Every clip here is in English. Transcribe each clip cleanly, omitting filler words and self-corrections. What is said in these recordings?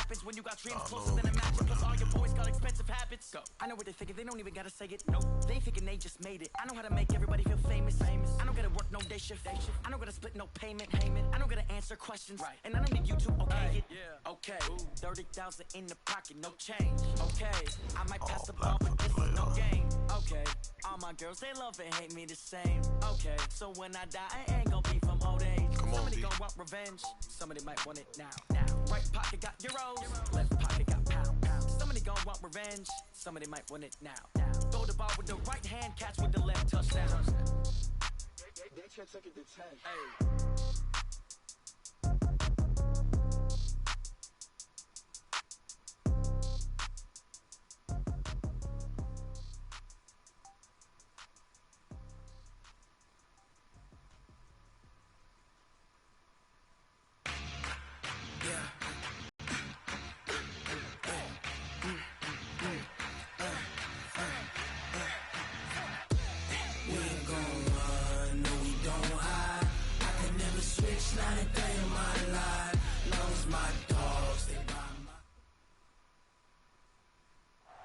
happens when you got dreams closer than a match. Plus all your boys got expensive habits. Go. I know what they thinking, they don't even gotta say it. Nope. They thinking they just made it. I know how to make everybody feel famous. I don't gotta work no day shift. I don't gotta split no payment. I don't gotta answer questions. Right. And I don't need you to okay it. Yeah. Okay. 30,000 in the pocket, no change. Okay. I might pass the ball, but this is no game. Okay. All my girls, they love and hate me the same. Okay. So when I die, I ain't gonna be from old age. Somebody gon' want revenge. Somebody might want it now. Right pocket got euros. Left pocket got pounds. Somebody gon' want revenge. Somebody might want it now. Throw the ball with the right hand, catch with the left, touchdown. They took it to 10. Hey.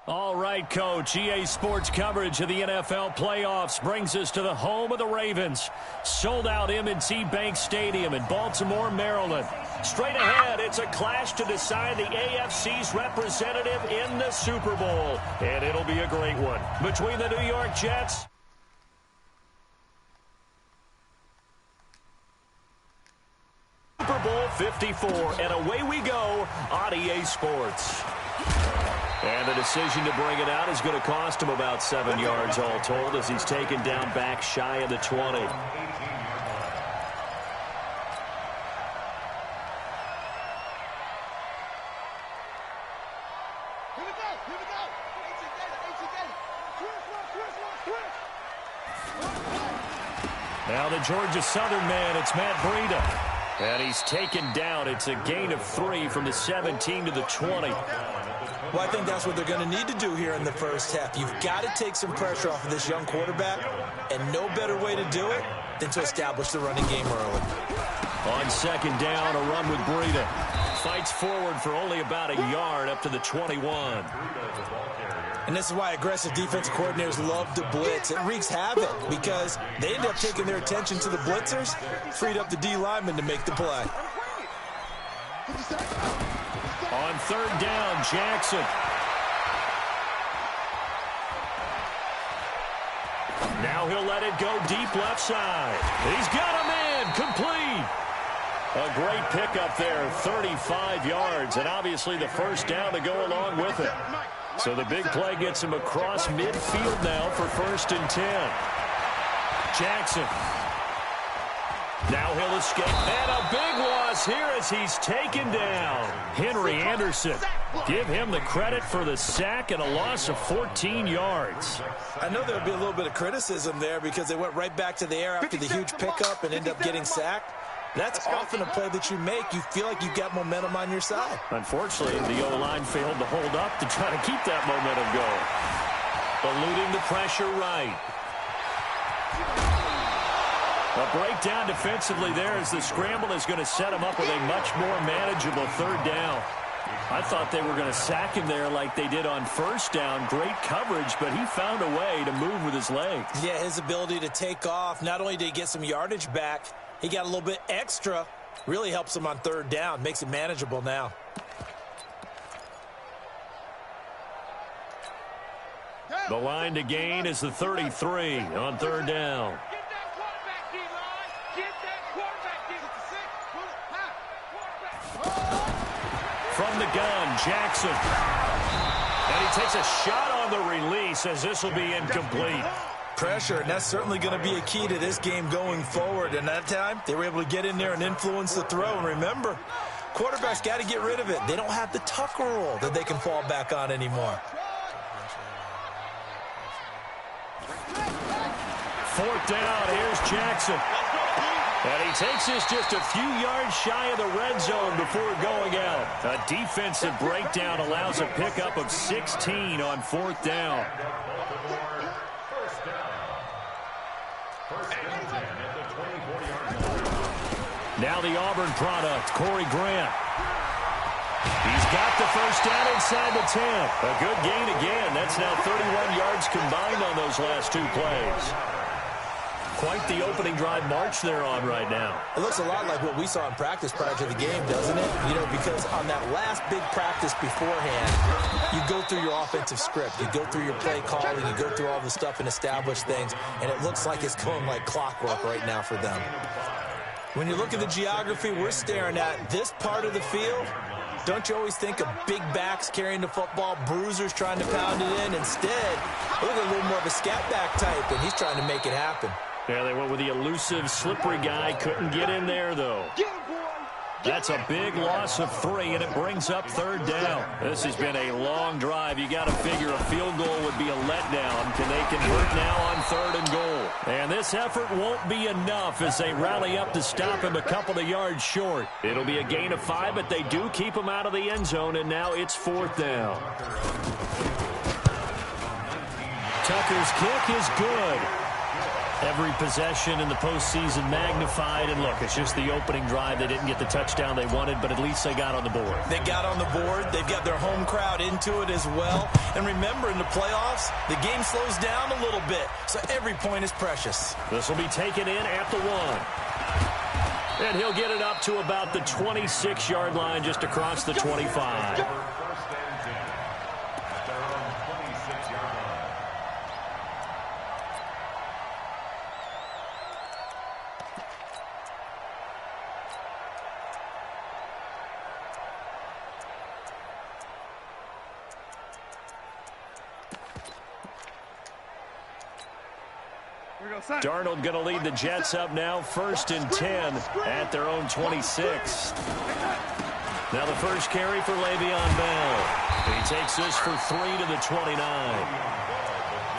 All right, Coach. EA Sports coverage of the NFL playoffs brings us to the home of the Ravens. Sold out M&T Bank Stadium in Baltimore, Maryland. Straight ahead, it's a clash to decide the AFC's representative in the Super Bowl. And it'll be a great one between the New York Jets Super Bowl 54. And away we go on EA Sports. And the decision to bring it out is going to cost him about 7 yards all told as he's taken down back shy of the 20. Now the Georgia Southern man, it's Matt Breida. And he's taken down. It's a gain of 3 from the 17 to the 20. Well, I think that's what they're going to need to do here in the first half. You've got to take some pressure off of this young quarterback, and no better way to do it than to establish the running game early. On second down, a run with Breida. Fights forward for only about a yard up to the 21. And this is why aggressive defensive coordinators love to blitz. It wreaks havoc because they end up taking their attention to the blitzers, freed up the D lineman to make the play. On third down, Jackson. Now he'll let it go deep left side. He's got a man complete. A great pickup there, 35 yards, and obviously the first down to go along with it. So the big play gets him across midfield now for 1st and 10. Jackson. Now he'll escape. And a big loss here as he's taken down. Henry Anderson. Give him the credit for the sack and a loss of 14 yards. I know there'll be a little bit of criticism there because they went right back to the air after the huge pickup and end up getting sacked. That's often a play that you make. You feel like you've got momentum on your side. Unfortunately, the O-line failed to hold up to try to keep that momentum going. Eluding the pressure right. A breakdown defensively there as the scramble is going to set him up with a much more manageable third down. I thought they were going to sack him there like they did on first down. Great coverage, but he found a way to move with his legs. Yeah, his ability to take off. Not only did he get some yardage back, he got a little bit extra. Really helps him on third down. Makes it manageable now. The line to gain is the 33 on third down. From the gun, Jackson. And he takes a shot on the release as this will be incomplete. Pressure, and that's certainly going to be a key to this game going forward. And that time, they were able to get in there and influence the throw. And remember, quarterbacks got to get rid of it. They don't have the Tucker rule that they can fall back on anymore. Fourth down, here's Jackson. And he takes this just a few yards shy of the red zone before going out. A defensive breakdown allows a pickup of 16 on fourth down. Now the Auburn product, Corey Grant. He's got the first down inside the 10. A good gain again. That's now 31 yards combined on those last 2 plays. Quite the opening drive march they're on right now. It looks a lot like what we saw in practice prior to the game, doesn't it? You know, because on that last big practice beforehand, you go through your offensive script. You go through your play calling. You go through all the stuff and establish things. And it looks like it's going like clockwork right now for them. When you look at the geography we're staring at, this part of the field, don't you always think of big backs carrying the football, bruisers trying to pound it in? Instead, look at a little more of a scat back type, and he's trying to make it happen. Yeah, they went with the elusive, slippery guy. Couldn't get in there, though. That's a big loss of 3, and it brings up 3rd down. This has been a long drive. You got to figure a field goal would be a letdown. Can they convert now on 3rd and goal? And this effort won't be enough as they rally up to stop him a couple of yards short. It'll be a gain of 5, but they do keep him out of the end zone, and now it's 4th down. Tucker's kick is good. Every possession in the postseason magnified. And look, it's just the opening drive. They didn't get the touchdown they wanted, but at least they got on the board. They got on the board. They've got their home crowd into it as well. And remember, in the playoffs, the game slows down a little bit, so every point is precious. This will be taken in at the 1. And he'll get it up to about the 26-yard line, just across the 25. Darnold going to lead the Jets up now, 1st and 10 at their own 26. Now the first carry for Le'Veon Bell. He takes this for 3 to the 29.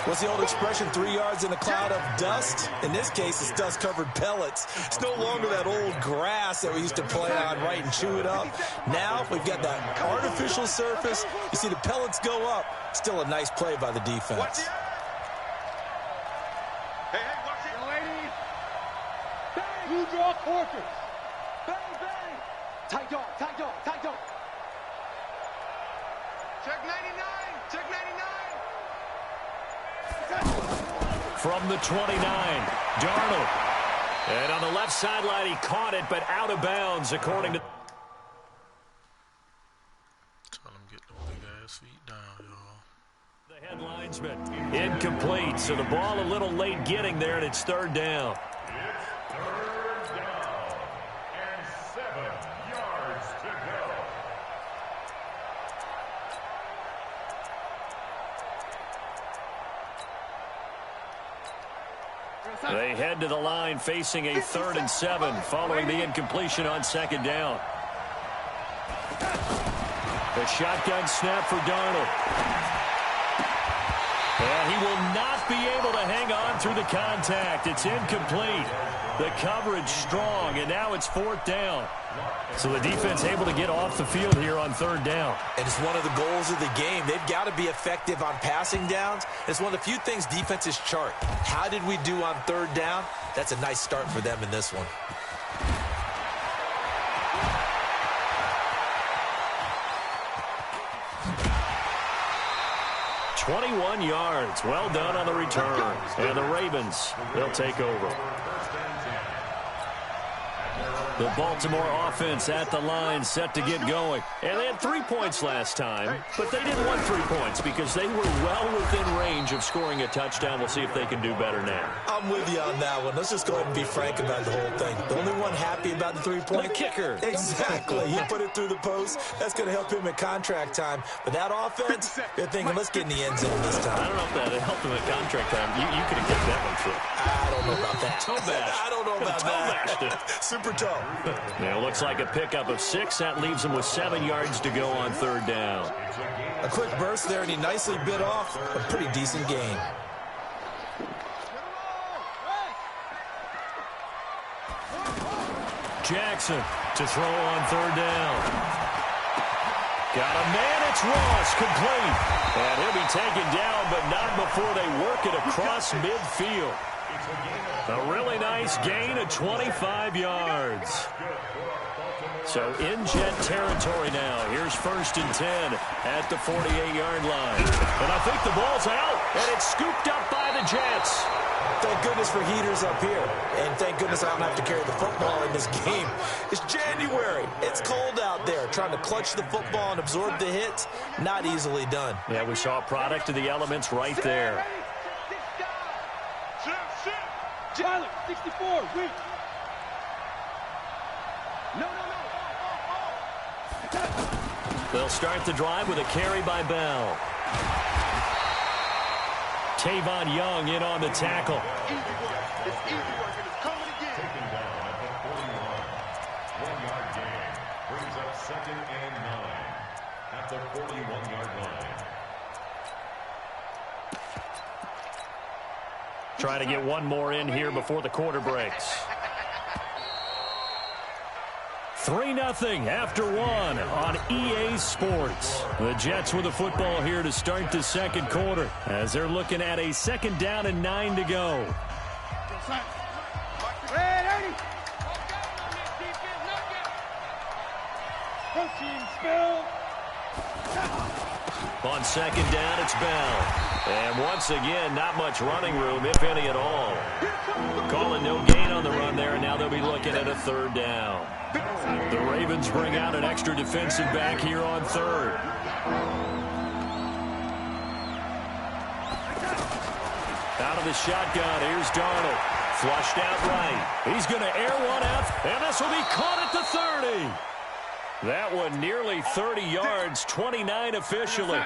What's the old expression, 3 yards in a cloud of dust? In this case, it's dust-covered pellets. It's no longer that old grass that we used to play on, right, and chew it up. Now we've got that artificial surface. You see the pellets go up. Still a nice play by the defense. You draw quarters. Bang, bang. Tight dog, tight dog, tight dog. Check 99, check 99. From the 29, Darnold. And on the left sideline, he caught it, but out of bounds, according to... Tell him get them big-ass feet down, y'all. The head linesman. Incomplete, so the ball a little late getting there, and it's 3rd down. They head to the line facing a 3rd and 7 following the incompletion on 2nd down. The shotgun snap for Darnold. And he will not be able to hang on through the contact. It's incomplete. The coverage strong, and now it's 4th down. So the defense able to get off the field here on 3rd down. And it's one of the goals of the game. They've got to be effective on passing downs. It's one of the few things defenses chart. How did we do on 3rd down? That's a nice start for them in this one. 21 yards. Well done on the return. And the Ravens, they'll take over. The Baltimore offense at the line, set to get going. And they had 3 points last time, but they didn't want 3 points because they were well within range of scoring a touchdown. We'll see if they can do better now. I'm with you on that one. Let's just go ahead and be frank about the whole thing. The only one happy about the 3-point? The kicker. Exactly. He put it through the post. That's going to help him at contract time. But that offense, they're thinking, let's get in the end zone this time. I don't know if that helped him at contract time. You could have kept that one through. I don't know about that. Toe bash. I don't know about that. It. Super toe. Now, looks like a pickup of 6. That leaves him with 7 yards to go on 3rd down. A quick burst there, and he nicely bit off a pretty decent gain. Jackson to throw on 3rd down. Got a man, it's Ross, complete. And he'll be taken down, but not before they work it across midfield. A really nice gain of 25 yards. So in Jet territory now. Here's 1st and 10 at the 48-yard line. And I think the ball's out, and it's scooped up by the Jets. Thank goodness for heaters up here. And thank goodness I don't have to carry the football in this game. It's January. It's cold out there. Trying to clutch the football and absorb the hits, not easily done. Yeah, we saw a product of the elements right there. Tyler, 64, weak. No. They'll start the drive with a carry by Bell. Tavon Young in on the tackle. Easy work. It's easy work, and it's coming again. Taken down at the 41. 1-yard gain brings up 2nd and 9 at the 41-yard line. Trying to get one more in here before the quarter breaks. 3-0 after 1 on EA Sports. The Jets with the football here to start the second quarter as they're looking at a 2nd down and 9 to go. On 2nd down, it's Bell. And once again, not much running room, if any at all. Calling no gain on the run there, and now they'll be looking at a 3rd down. The Ravens bring out an extra defensive back here on 3rd. Out of the shotgun, here's Darnold. Flushed out right. He's going to air one out, and this will be caught at the 30. That one nearly 30 yards, 29 officially.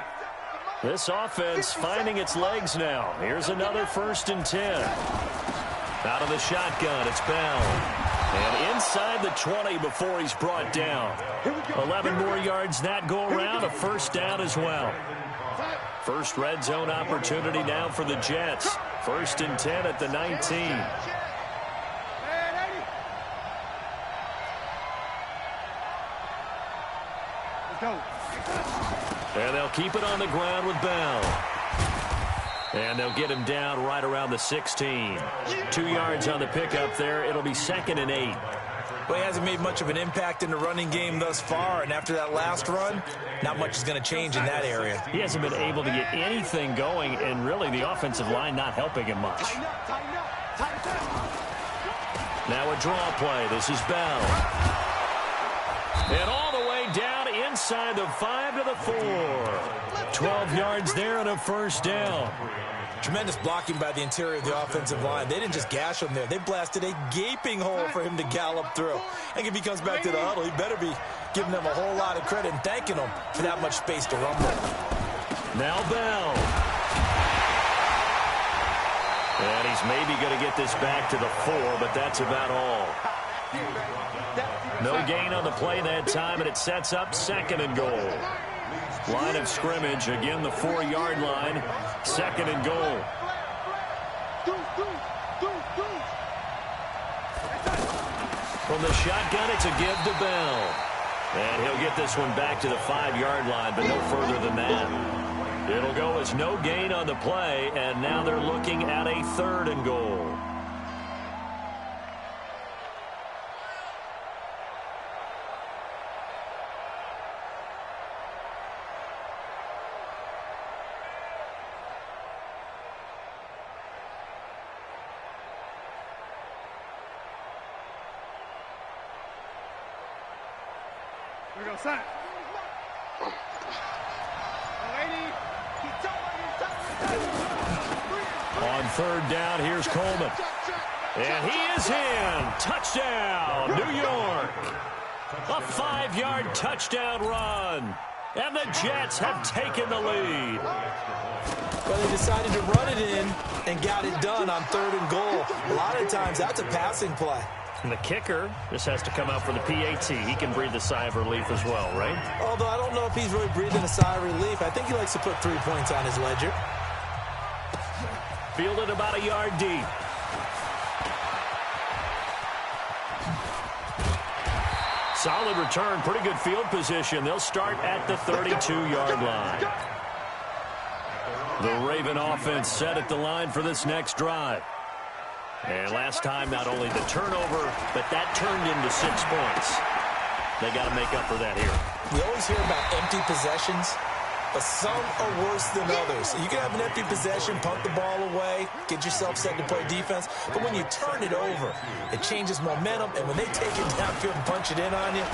This offense finding its legs now. Here's another 1st and 10. Out of the shotgun, it's Bell. And inside the 20 before he's brought down. 11 more yards that go around, a 1st down as well. First red zone opportunity now for the Jets. 1st and 10 at the 19. And they'll keep it on the ground with Bell. And they'll get him down right around the 16. 2 yards on the pickup there. It'll be 2nd and 8. Well, he hasn't made much of an impact in the running game thus far, and after that last run, not much is going to change in that area. He hasn't been able to get anything going, and really the offensive line not helping him much. Now a draw play. This is Bell. And all the way down inside the 5 to the 4. 12 yards there and a 1st down. Tremendous blocking by the interior of the offensive line. They didn't just gash him there. They blasted a gaping hole for him to gallop through. And if he comes back to the huddle, he better be giving them a whole lot of credit and thanking them for that much space to run with. Now Bell. And he's maybe going to get this back to the 4, but that's about all. No gain on the play that time, and it sets up 2nd and goal. Line of scrimmage, again the 4-yard line, 2nd and goal. From the shotgun, it's a give to Bell. And he'll get this one back to the 5-yard line, but no further than that. It'll go as no gain on the play, and now they're looking at a 3rd and goal. Here we go, Sack. On 3rd down, here's Coleman. And he is in. Touchdown, New York. A 5-yard touchdown run. And the Jets have taken the lead. Well, they decided to run it in and got it done on 3rd and goal. A lot of times, that's a passing play. And the kicker, this has to come out for the PAT. He can breathe a sigh of relief as well, right? Although I don't know if he's really breathing a sigh of relief. I think he likes to put 3 points on his ledger. Fielded about a yard deep. Solid return, pretty good field position. They'll start at the 32-yard line. The Raven offense set at the line for this next drive. And last time, not only the turnover, but that turned into 6 points. They got to make up for that here. We always hear about empty possessions, but some are worse than others. You can have an empty possession, punt the ball away, get yourself set to play defense, but when you turn it over, it changes momentum, and when they take it downfield and punch it in on you,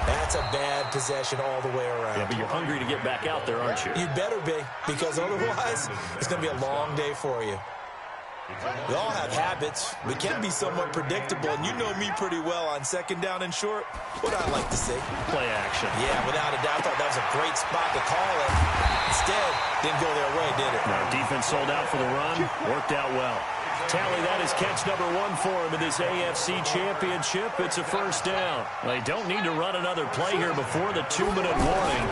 that's a bad possession all the way around. Yeah, but you're hungry to get back out there, aren't you? You better be, because otherwise, it's going to be a long day for you. We all have habits. We can be somewhat predictable, and you know me pretty well on second down and short. What I like to see. Play action. Yeah, without a doubt. I thought that was a great spot to call it. Instead, didn't go their way, did it? No, defense sold out for the run. Worked out well. Tally, that is catch number 1 for him in this AFC Championship. It's a first down. They don't need to run another play here before the 2-minute warning.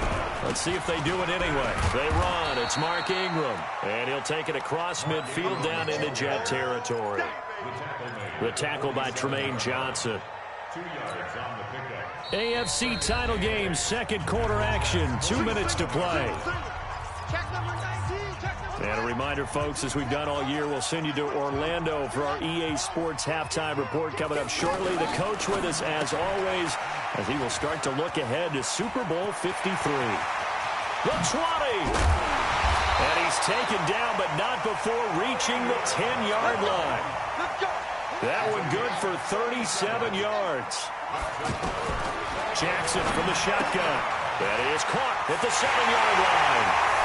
Let's see if they do it anyway. They run. It's Mark Ingram. And he'll take it across midfield down into Jet territory. The tackle by Tremaine Johnson. 2 yards on the pickup. AFC title game, second quarter action. 2 minutes to play. And a reminder, folks, as we've done all year, we'll send you to Orlando for our EA Sports halftime report coming up shortly. The coach with us, as always, as he will start to look ahead to Super Bowl 53. The 20. And he's taken down, but not before reaching the 10-yard line. That one good for 37 yards. Jackson from the shotgun. That is caught at the 7-yard line.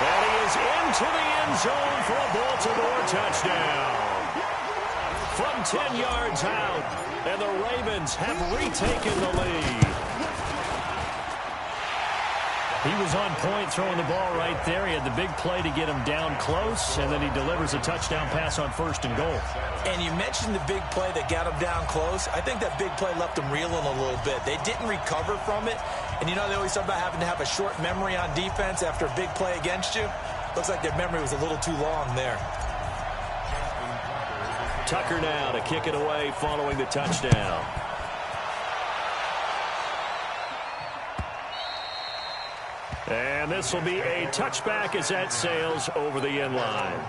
And he is into the end zone for a Baltimore touchdown. From 10 yards out, and the Ravens have retaken the lead. He was on point throwing the ball right there. He had the big play to get him down close, and then he delivers a touchdown pass on 1st and goal. And you mentioned the big play that got him down close. I think that big play left him reeling a little bit. They didn't recover from it. And you know they always talk about having to have a short memory on defense after a big play against you. Looks like their memory was a little too long there. Tucker now to kick it away following the touchdown. And this will be a touchback as that sails over the end line.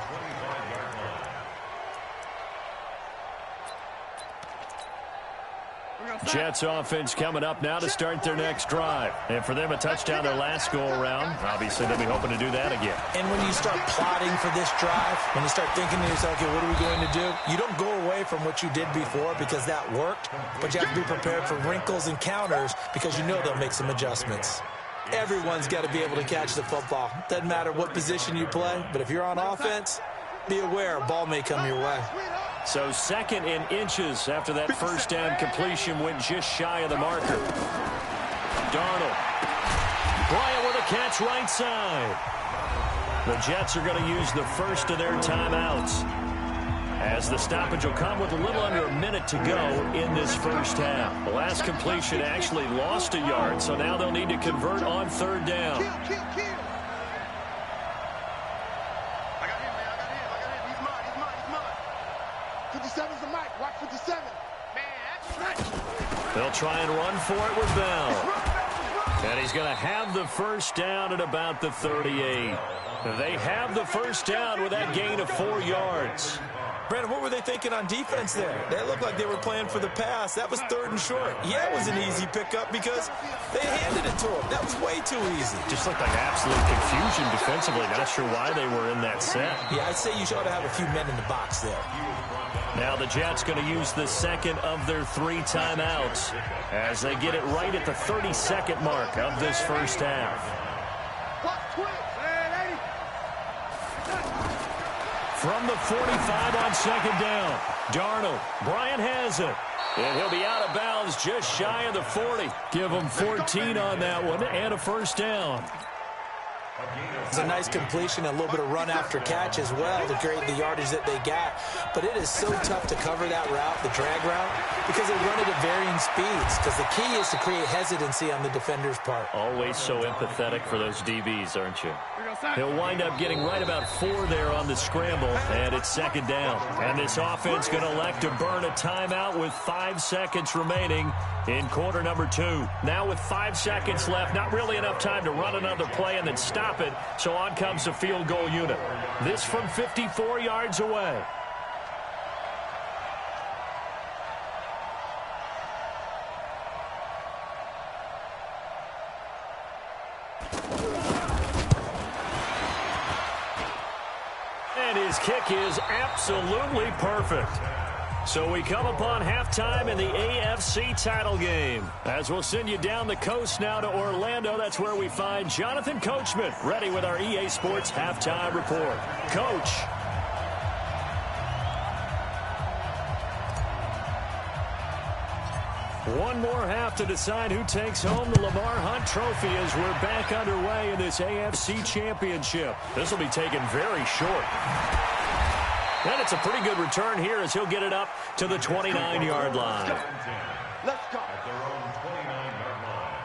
Jets offense coming up now to start their next drive. And for them, a touchdown their last go-around. Obviously, they'll be hoping to do that again. And when you start plotting for this drive, when you start thinking to yourself, okay, what are we going to do? You don't go away from what you did before because that worked, but you have to be prepared for wrinkles and counters because you know they'll make some adjustments. Everyone's got to be able to catch the football. Doesn't matter what position you play, but if you're on offense, be aware a ball may come your way. So 2nd and inches after that first down completion went just shy of the marker. Darnold. Bryant with a catch right side. The Jets are going to use the first of their timeouts, as the stoppage will come with a little under a minute to go in this first half. The last completion actually lost a yard, so now they'll need to convert on 3rd down. They'll try and run for it with Bell. And he's going to have the first down at about the 38. They have the first down with that gain of 4 yards. Brandon, what were they thinking on defense there? They looked like they were playing for the pass. That was 3rd and short. Yeah, it was an easy pickup because they handed it to him. That was way too easy. Just looked like absolute confusion defensively. Not sure why they were in that set. Yeah, I'd say you ought to have a few men in the box there. Now the Jets going to use the 2nd of their 3 timeouts as they get it right at the 32nd mark of this first half. From the 45 on 2nd down, Darnold. Bryant has it. And he'll be out of bounds just shy of the 40. Give him 14 on that one and a first down. It's a nice completion, a little bit of run after catch as well to create the yardage that they got. But it is so tough to cover that route, the drag route, because they run it at varying speeds. Because the key is to create hesitancy on the defender's part. Always so empathetic for those DBs, aren't you? He'll wind up getting right about 4 there on the scramble, and it's 2nd down. And this offense going to elect to burn a timeout with 5 seconds remaining in quarter number 2. Now with 5 seconds left, not really enough time to run another play and then stop it, so on comes the field goal unit. This from 54 yards away. his kick is absolutely perfect. So we come upon halftime in the AFC title game. As we'll send you down the coast now to Orlando, that's where we find Jonathan Coachman ready with our EA Sports halftime report. Coach. One more half to decide who takes home the Lamar Hunt Trophy as we're back underway in this AFC Championship. This will be taken very short. And it's a pretty good return here as he'll get it up to the 29-yard line. Let's go. At their own 29-yard line.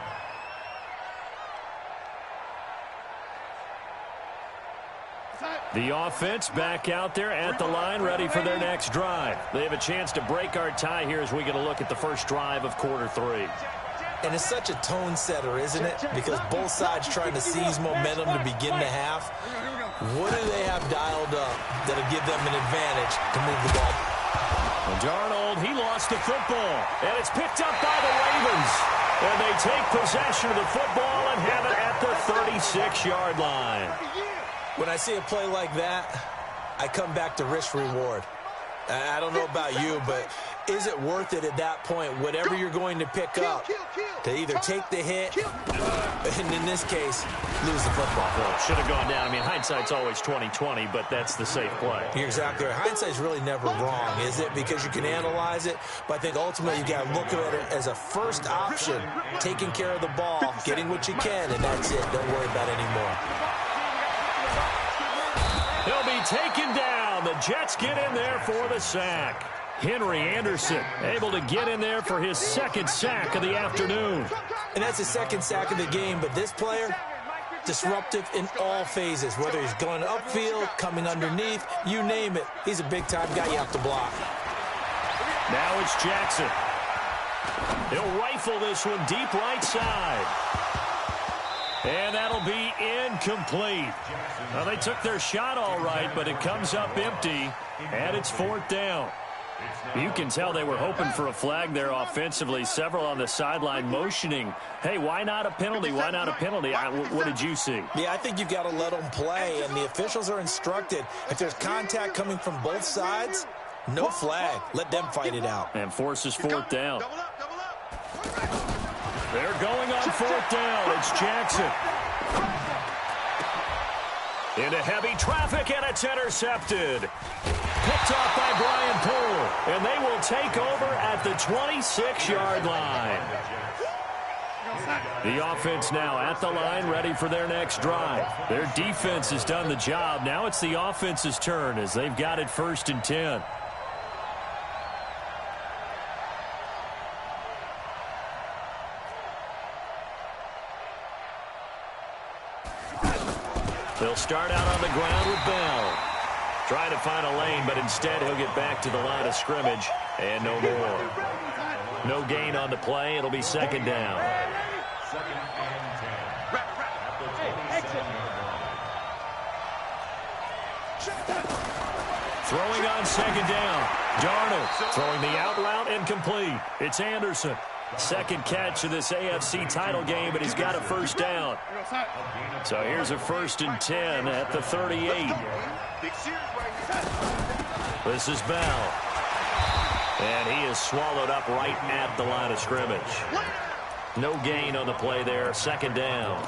The offense back out there at the line, ready for their next drive. They have a chance to break our tie here as we get a look at the first drive of quarter 3. And it's such a tone setter, isn't it? Because both sides trying to seize momentum to begin the half. What do they have dialed up that'll give them an advantage to move the ball? And Darnold, he lost the football. And it's picked up by the Ravens. And they take possession of the football and have it at the 36-yard line. When I see a play like that, I come back to risk-reward. I don't know about you, but is it worth it at that point, whatever you're going to pick up, to either take the hit, and in this case, lose the football? Well, it should have gone down. I mean, hindsight's always 20/20, but that's the safe play. You're exactly right. Hindsight's really never wrong, is it? Because you can analyze it, but I think ultimately you got to look at it as a first option, taking care of the ball, getting what you can, and that's it. Don't worry about it anymore. He'll be taken down. The Jets get in there for the sack. Henry Anderson able to get in there for his second sack of the afternoon. And that's his second sack of the game, but this player, disruptive in all phases, whether he's going upfield, coming underneath, you name it. He's a big-time guy you have to block. Now it's Jackson. He'll rifle this one deep right side. And that'll be incomplete. Well, they took their shot all right, but it comes up empty, and it's 4th down. You can tell they were hoping for a flag there offensively. Several on the sideline motioning, hey, why not a penalty? Why not a penalty? What did you see? Yeah, I think you've got to let them play, and the officials are instructed. If there's contact coming from both sides, no flag. Let them fight it out. And forces 4th down. They're going on 4th down. It's Jackson. Into heavy traffic, and it's intercepted. Picked off by Brian Poole, and they will take over at the 26-yard line. The offense now at the line, ready for their next drive. Their defense has done the job. Now it's the offense's turn as they've got it 1st and 10. They'll start out on the ground with Bell. Trying to find a lane, but instead he'll get back to the line of scrimmage, and no more. No gain on the play. It'll be 2nd down. 2nd and 10. At the 27-yard line. Throwing on 2nd down. Darnold throwing the out route incomplete. It's Anderson. Second catch of this AFC title game, but he's got a 1st down. So here's a 1st and 10 at the 38. This is Bell. And he is swallowed up right at the line of scrimmage. No gain on the play there. 2nd down.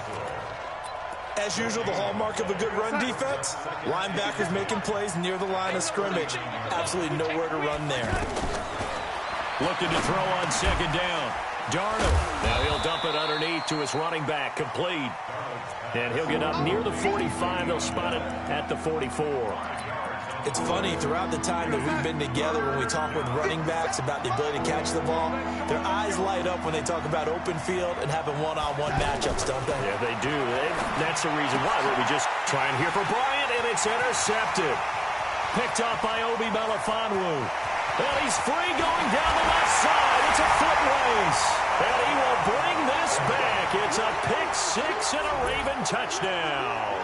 As usual, the hallmark of a good run defense, linebackers making plays near the line of scrimmage. Absolutely nowhere to run there. Looking to throw on 2nd down. Darnold. Now he'll dump it underneath to his running back. Complete. And he'll get up near the 45. They'll spot it at the 44. It's funny, throughout the time that we've been together, when we talk with running backs about the ability to catch the ball, their eyes light up when they talk about open field and having one-on-one matchups, don't they? Yeah, they do. That's the reason why. We'll be just trying here for Bryant, and it's intercepted. Picked off by Obi Melifonwu. And he's free going down the left side. It's a foot race. And he will bring this back. It's a pick 6 and a Raven touchdown.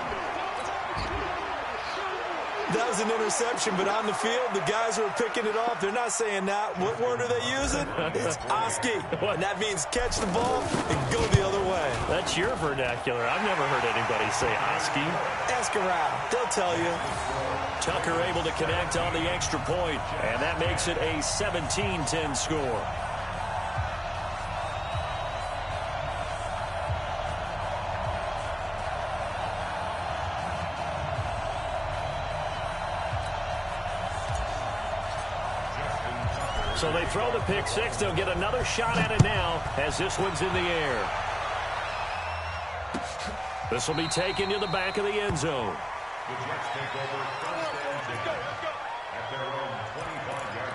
That was an interception, but on the field, the guys who are picking it off, they're not saying that. What word are they using? It's Oski. And that means catch the ball and go the other way. That's your vernacular. I've never heard anybody say Oski. Ask around. They'll tell you. Tucker able to connect on the extra point, and that makes it a 17-10 score. So they throw the pick six. They'll get another shot at it now as this one's in the air. This will be taken to the back of the end zone. The Jets take over first and 10 at their own 25-yard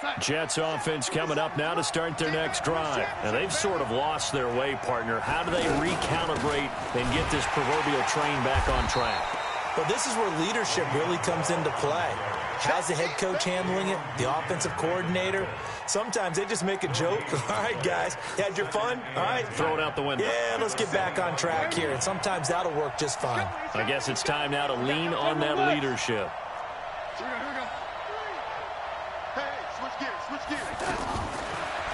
line. Jets offense coming up now to start their next drive. Now they've sort of lost their way, partner. How do they recalibrate and get this proverbial train back on track? Well, this is where leadership really comes into play. How's the head coach handling it? The offensive coordinator? Sometimes they just make a joke. All right, guys, you had your fun? All right. Throw it out the window. Yeah, let's get back on track here. And sometimes that'll work just fine. I guess it's time now to lean on that leadership. Here we go. Hey, switch gears.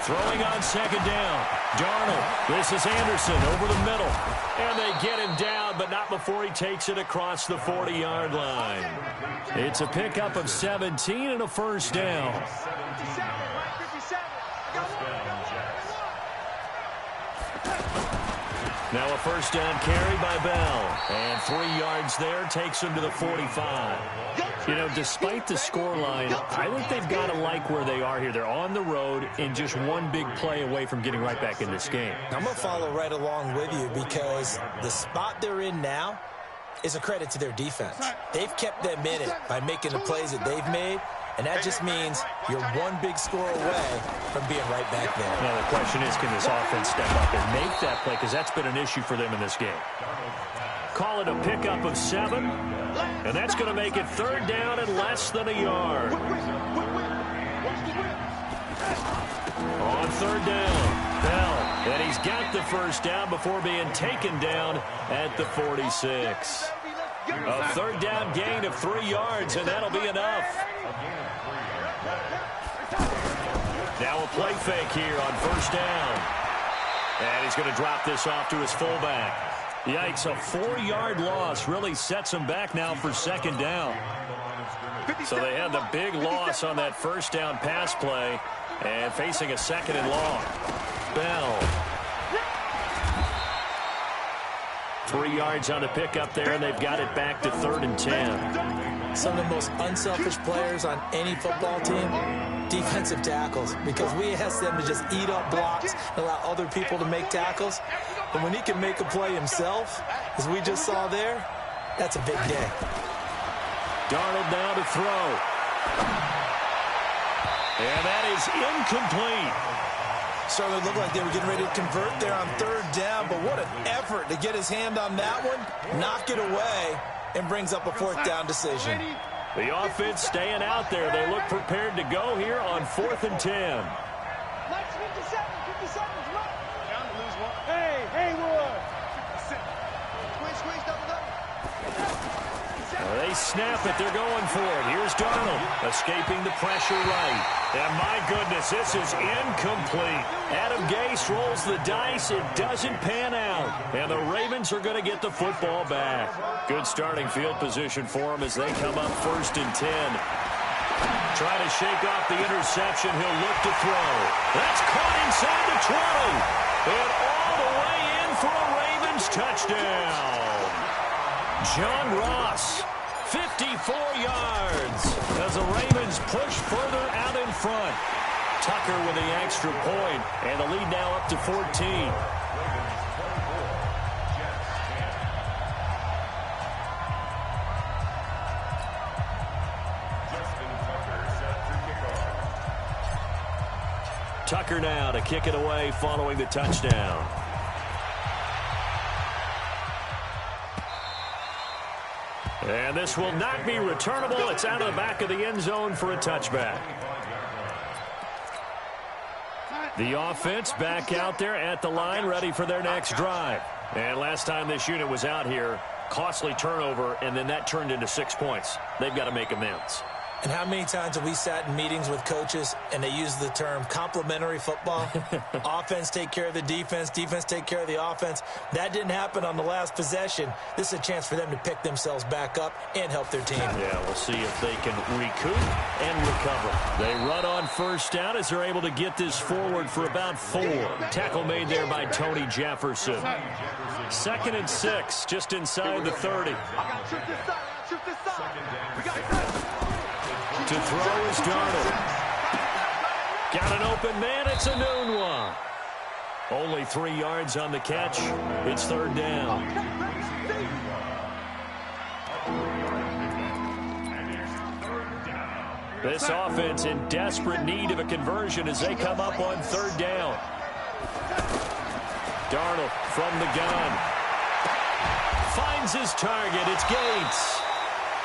Throwing on second down. Darnold. This is Anderson over the middle. And they get him down, but not before he takes it across the 40-yard line. It's a pickup of 17 and a first down. Now a first down carry by Bell. And 3 yards there takes him to the 45. You know, despite the scoreline, I think they've got to like where they are here. They're on the road and just one big play away from getting right back in this game. I'm going to follow right along with you because the spot they're in now is a credit to their defense. They've kept them in it by making the plays that they've made, and that just means you're one big score away from being right back there. Now the question is, can this offense step up and make that play? Because that's been an issue for them in this game. Call it a pickup of 7, and that's going to make it third down and less than a yard. On third down, Bell, and he's got the first down before being taken down at the 46. A third down gain of 3 yards, and that'll be enough. Now a play fake here on first down. And he's going to drop this off to his fullback. Yikes, a 4-yard loss really sets him back now for second down. So they had the big loss on that first down pass play and facing a second and long. Bell. 3 yards on the pickup there, and they've got it back to 3rd and 10. Some of the most unselfish players on any football team, defensive tackles, because we ask them to just eat up blocks and allow other people to make tackles. But when he can make a play himself, as we just saw there, that's a big day. Darnold now to throw. And that is incomplete. Certainly looked like they were getting ready to convert there on third down, but what an effort to get his hand on that one, knock it away, and brings up a 4th down decision. The offense staying out there. They look prepared to go here on 4th and 10. They snap it. They're going for it. Here's Darnold escaping the pressure right. And my goodness, this is incomplete. Adam Gase rolls the dice. It doesn't pan out. And the Ravens are going to get the football back. Good starting field position for them as they come up 1st and 10. Trying to shake off the interception. He'll look to throw. That's caught inside the 20. And all the way in for a Ravens touchdown. John Ross, 54 yards as the Ravens push further out in front. Tucker with the extra point, and the lead now up to 14. Tucker now to kick it away following the touchdown. And this will not be returnable. It's out of the back of the end zone for a touchback. The offense back out there at the line, ready for their next drive. And last time this unit was out here, Costly turnover, and then that turned into 6 points. They've got to make amends. And how many times have we sat in meetings with coaches and they use the term complementary football? Offense take care of the defense, defense take care of the offense. That didn't happen on the last possession. This is a chance for them to pick themselves back up and help their team. Yeah, we'll see if they can recoup and recover. They run on first down as they're able to get this forward for about 4. Tackle made there by Tony Jefferson. 2nd and 6, just inside the 30. To throw is Darnold. Got an open man. It's a noon one. Only 3 yards on the catch. It's 3rd down. This offense in desperate need of a conversion as they come up on 3rd down. Darnold from the gun. Finds his target. It's Gates.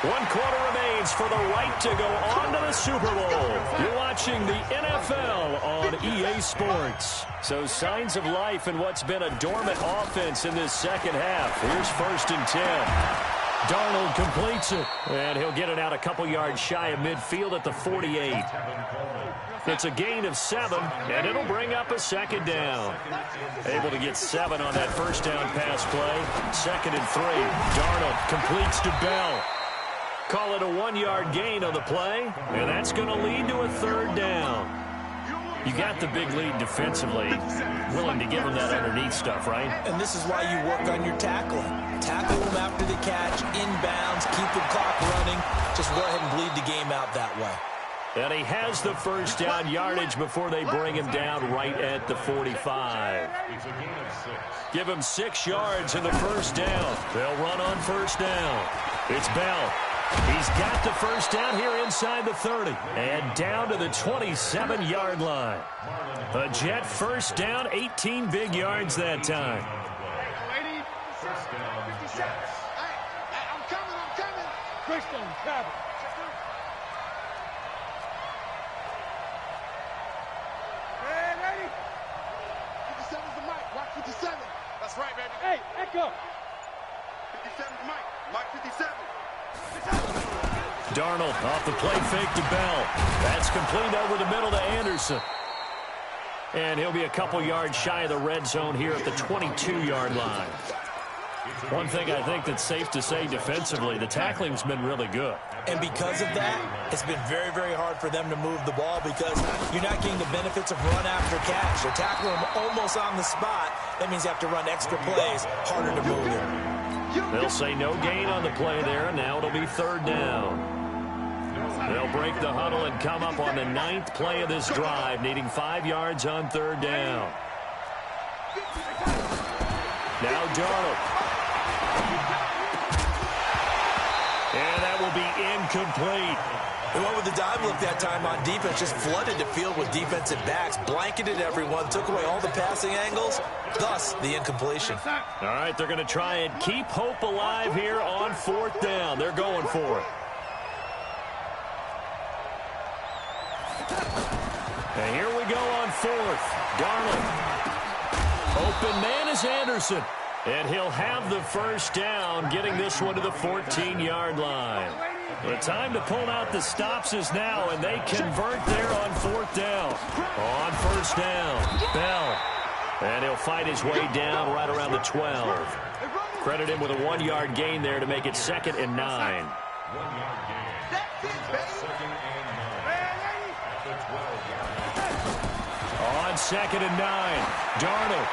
1 quarter remains for the right to go on to the Super Bowl. You're watching the NFL on EA Sports. So signs of life in what's been a dormant offense in this second half. Here's 1st and 10. Darnold completes it. And he'll get it out a couple yards shy of midfield at the 48. It's a gain of 7, and it'll bring up a 2nd down. Able to get 7 on that 1st down pass play. 2nd and 3. Darnold completes to Bell. Call it a 1-yard gain on the play, and that's going to lead to a 3rd down. You got the big lead defensively, willing to give them that underneath stuff, right? And this is why you work on your tackling. Tackle them after the catch, inbounds, keep the clock running. Just go ahead and bleed the game out that way. And he has the 1st down yardage before they bring him down right at the 45. Give him 6 yards in the 1st down. They'll run on 1st down. It's Bell. He's got the 1st down here inside the 30 and down to the 27-yard line. A Jet 1st down, 18 big yards that time. I'm coming. Christian, grab it. Hey, ready? 57's the mic. Watch 57. That's right, baby. Hey, echo. 57's Mike. Mike 57. Darnold off the play fake to Bell. That's complete over the middle to Anderson. And he'll be a couple yards shy of the red zone here at the 22-yard line. One thing I think that's safe to say defensively, the tackling's been really good. And because of that, it's been very, very hard for them to move the ball because you're not getting the benefits of run after catch. They're tackling them almost on the spot. That means you have to run extra plays, harder to move it. They'll say no gain on the play there, and now it'll be 3rd down. They'll break the huddle and come up on the 9th play of this drive, needing 5 yards on 3rd down. Now Darnold. And that will be incomplete. They went with the dime look that time on defense, just flooded the field with defensive backs, blanketed everyone, took away all the passing angles, thus the incompletion. All right, they're going to try and keep hope alive here on 4th down. They're going for it. And here we go on 4th. Darnold. Open man is Anderson. And he'll have the 1st down, getting this one to the 14-yard line. The time to pull out the stops is now, and they convert there on 4th down. On 1st down, Bell. And he'll fight his way down right around the 12. Credit him with a 1-yard gain there to make it 2nd and 9. 1-yard gain. 2nd and 9. At the 12-yard line. On 2nd and 9, Darnold.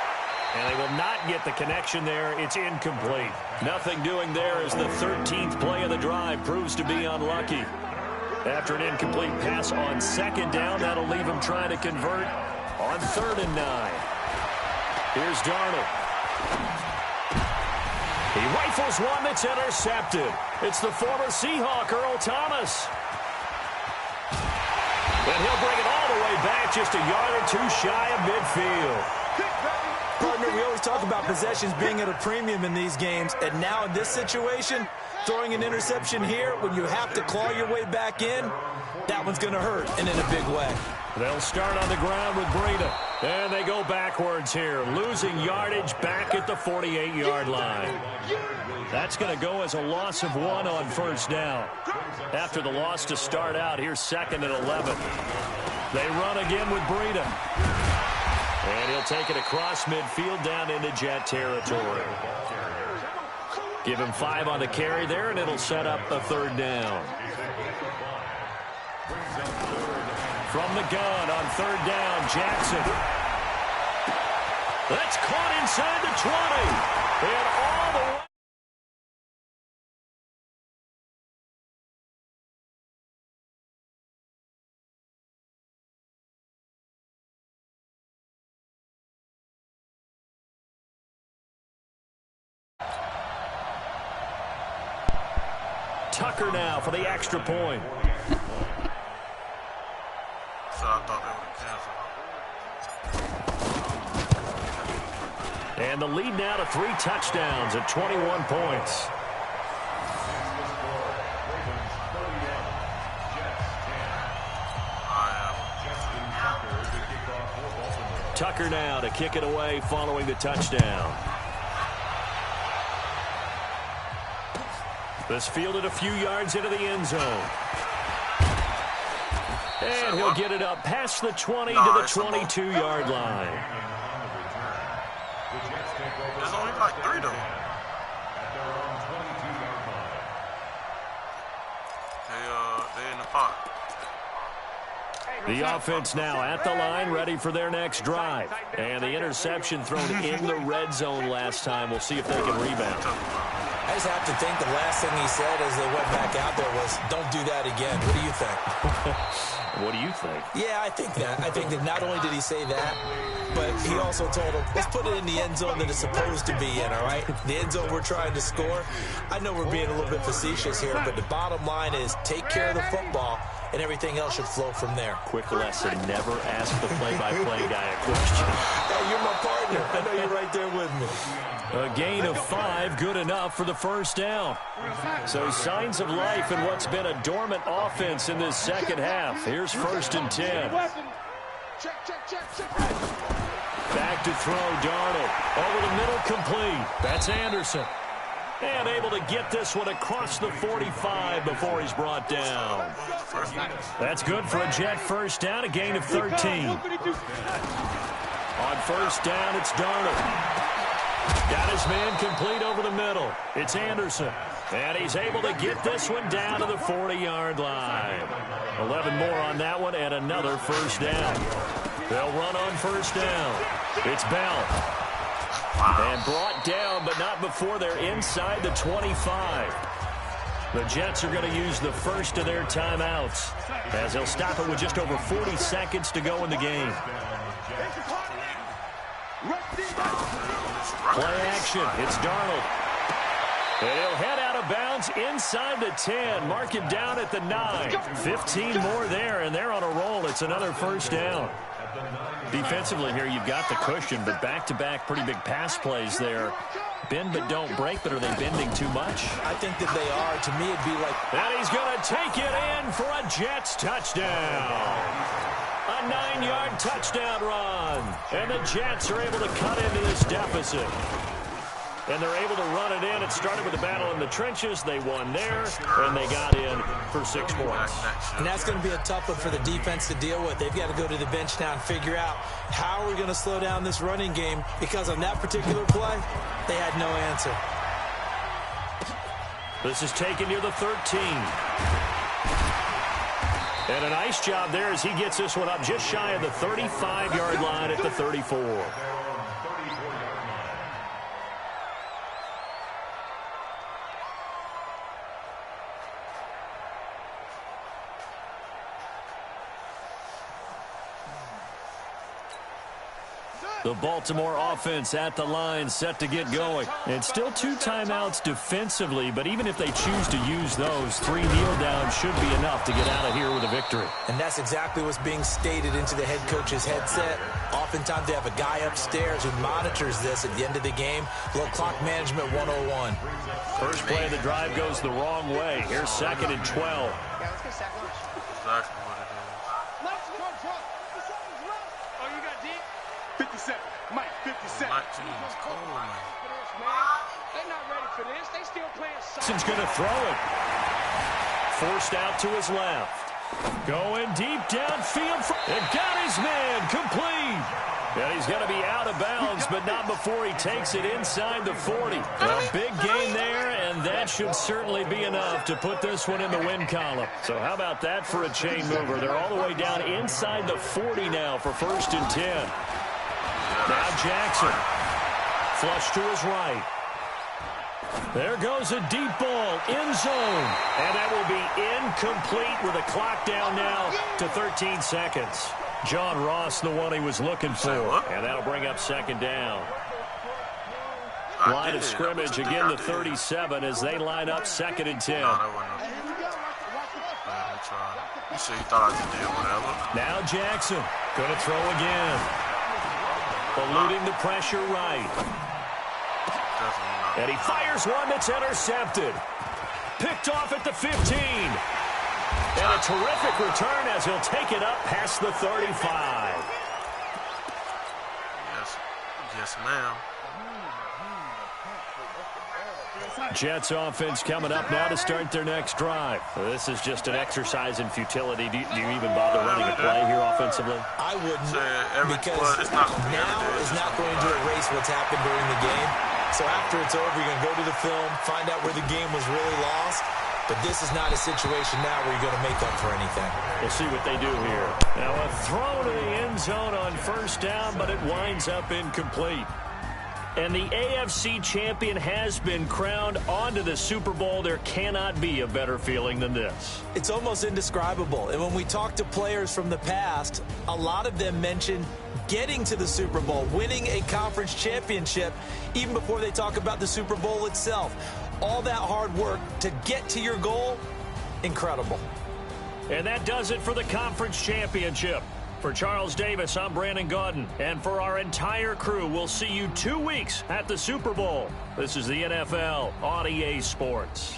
And they will not get the connection there. It's incomplete. Nothing doing there as the 13th play of the drive proves to be unlucky. After an incomplete pass on 2nd down, that'll leave him trying to convert on 3rd and 9. Here's Darnold. He rifles one that's intercepted. It's the former Seahawk, Earl Thomas. And he'll bring it all the way back just a yard or 2 shy of midfield. Partner, we always talk about possessions being at a premium in these games, and now in this situation, throwing an interception here when you have to claw your way back in, that one's going to hurt, and in a big way. They'll start on the ground with Breida. And they go backwards here, losing yardage back at the 48-yard line. That's going to go as a loss of 1 on first down. After the loss to start out, here's 2nd and 11. They run again with Breida. And he'll take it across midfield down into Jet territory. Give him 5 on the carry there, and it'll set up a 3rd down. From the gun on 3rd down, Jackson. That's caught inside the 20. And all the way. Tucker now for the extra point. So I thought they would have canceled. And the lead now to 3 touchdowns at 21 points. Tucker now to kick it away following the touchdown. This fielded a few yards into the end zone. And he'll get it up past the 20 to the 22-yard line. There's only like 3 though. They're in the pot. The offense now at the line, ready for their next drive. And the interception thrown in the red zone last time. We'll see if they can rebound. I just have to think the last thing he said as they went back out there was, don't do that again. What do you think? What do you think? Yeah, I think that. I think that not only did he say that, but he also told him, let's put it in the end zone that it's supposed to be in, all right? The end zone we're trying to score. I know we're being a little bit facetious here, but the bottom line is take care of the football, and everything else should flow from there. Quick lesson, never ask the play-by-play guy a question. Hey, you're my partner. I know you're right there with me. A gain of 5, good enough for the first down. So signs of life in what's been a dormant offense in this second half. Here's 1st and 10. Back to throw, Darnold. Over the middle, complete. That's Anderson. And able to get this one across the 45 before he's brought down. That's good for a Jet first down, a gain of 13. On first down, it's Darnold. Got his man complete over the middle. It's Anderson. And he's able to get this one down to the 40-yard line. 11 more on that one and another first down. They'll run on first down. It's Bell. And brought down, but not before they're inside the 25. The Jets are going to use the first of their timeouts as they'll stop it with just over 40 seconds to go in the game. Play action. It's Darnold. And he'll head out of bounds inside the 10. Mark him down at the 9. 15 more there, and they're on a roll. It's another first down. Defensively here, you've got the cushion, but back-to-back pretty big pass plays there. Bend but don't break, but are they bending too much? I think that they are. To me, it'd be like... And he's going to take it in for a Jets touchdown. A 9-yard touchdown run. And the Jets are able to cut into this deficit. And they're able to run it in. It started with a battle in the trenches. They won there, and they got in for 6 points. And that's going to be a tough one for the defense to deal with. They've got to go to the bench now and figure out how are we going to slow down this running game, because on that particular play, they had no answer. This is taken near the 13. And a nice job there as he gets this one up just shy of the 35-yard line at the 34. The Baltimore offense at the line, set to get going. And still 2 timeouts defensively, but even if they choose to use those, 3 kneel downs should be enough to get out of here with a victory. And that's exactly what's being stated into the head coach's headset. Oftentimes they have a guy upstairs who monitors this at the end of the game. Little clock management 101. First play of the drive goes the wrong way. Here's 2nd and 12. Exactly what it is. Mike 57. My team is cold, man. They're not ready for this. They still playing. He's going to throw it. Forced out to his left. Going deep downfield. And got his man complete. And he's going to be out of bounds, but not before he takes it inside the 40. A big gain there, and that should certainly be enough to put this one in the win column. So how about that for a chain mover? They're all the way down inside the 40 now for 1st and 10. Now Jackson. Flush to his right. There goes a deep ball, end zone. And that will be incomplete with a clock down now to 13 seconds. John Ross, the one he was looking for. And that'll bring up 2nd down. Line of scrimmage, again the 37 as they line up 2nd and 10. You see, he thought I could do whatever. Now Jackson, going to throw again. Eluding the pressure right. And he fires one that's intercepted. Picked off at the 15. And a terrific return as he'll take it up past the 35. Yes, ma'am. Jets offense coming up now to start their next drive. This is just an exercise in futility. Do you even bother running a play here offensively? I wouldn't, because it's not going to erase what's happened during the game. So after it's over, you're going to go to the film, find out where the game was really lost. But this is not a situation now where you're going to make up for anything. We'll see what they do here. Now a throw to the end zone on 1st down, but it winds up incomplete. And the AFC champion has been crowned onto the Super Bowl. There cannot be a better feeling than this. It's almost indescribable. And when we talk to players from the past, a lot of them mention getting to the Super Bowl, winning a conference championship, even before they talk about the Super Bowl itself. All that hard work to get to your goal, incredible. And that does it for the conference championship. For Charles Davis, I'm Brandon Gaudin. And for our entire crew, we'll see you 2 weeks at the Super Bowl. This is the NFL on EA Sports.